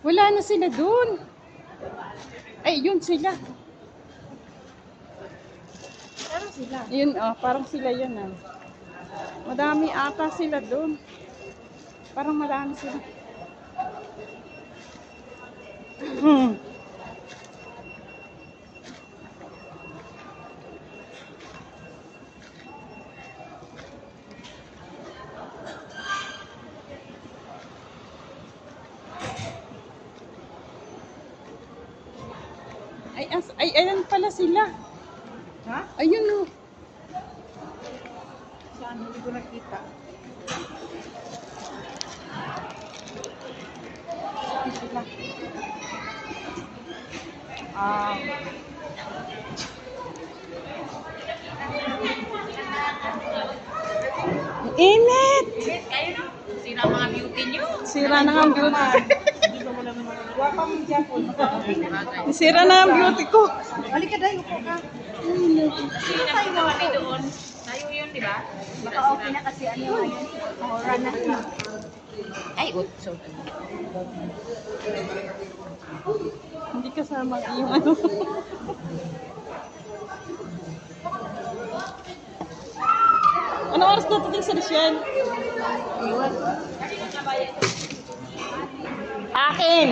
Wala na sila dun. Ay, yun sila. Parang sila. Yun, parang sila yun, ah. Madami ata sila dun. Parang marami sila. Ay, ayan pala sila. Ha? Ayun, oh. Saan? Hindi ko nakita. Saan sila? Init! Kayo na. Sira mga beauty nyo. Sira na nga ang beauty. Wapa mo dyan po. Sira na ang beauty ko. Halika dahil, upo ka. Sino tayo na kami doon? Tayo yun, di ba? Baka okay na kasi ano ngayon. Oras na. Ay, utso. Hindi kasama yung ano. Ano oras na titig sa Rachel? Akin!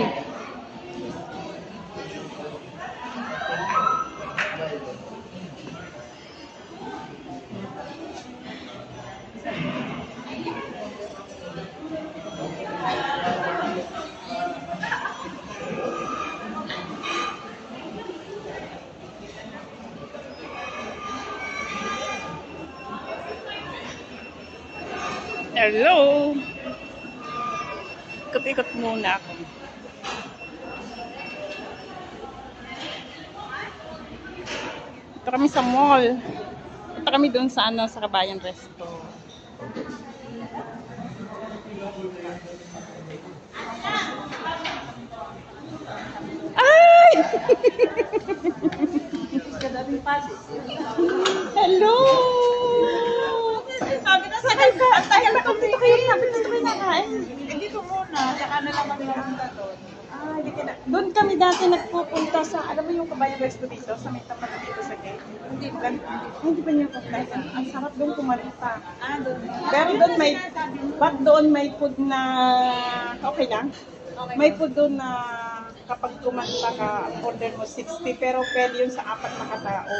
Hello! Ikot-ikot muna ako. Ito kami sa mall. Ito kami doon sa ano, sa Kabayan Resto. Ay! Hello! Sabi na sa Sakal ka! Ang tagal na kami dito kayo. Sabi dito kayo nakain. dito muna. Tsaka na lang magpunta doon. Hindi ka na. Doon kami dati nagpupunta sa, alam mo yung Kabayan Resto dito, sa may tapat dito sa gate. Hindi pa niyo punta. Ang sarap doon kumarita. Doon. Pero doon may, ba't doon may food na, okay lang? May food doon na kapag kumanta ka, order mo 60, pero pwede yun sa 4 na katao.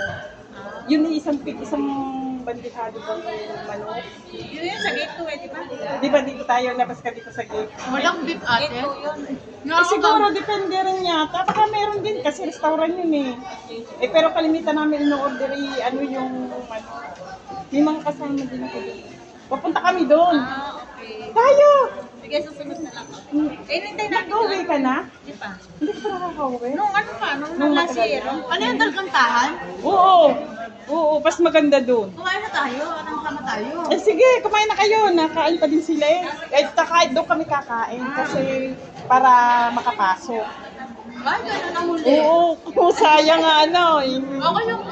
Yun yung isang bandihado bang manok. Yun yun sa gate 2 di ba? Di ba dito tayo, labas ka dito sa gate? Walang beef ate. Siguro depende rin yata. Baka meron din kasi restaurant yun eh. Pero kalimitan namin in-order ano yung ano. May mga kasama din ako doon. Papunta kami doon. Okay. Tayo! Sige, susunod na lang ako. Hintay na. Nag-uwi ka na? Di pa. Hindi ka pa nakaka-uwi? Nung ano pa? Nung Nung last matagal year. na? Ano yung dalkantahan? Oo. Oo, pas maganda doon. Kumain na tayo. Anong sama tayo? Sige, kumain na kayo. Nakain pa din sila eh. Kahit doon kami kakain kasi para makapasok. Ay, gano'n ang huli. Oo, sayang nga ano. Okay yung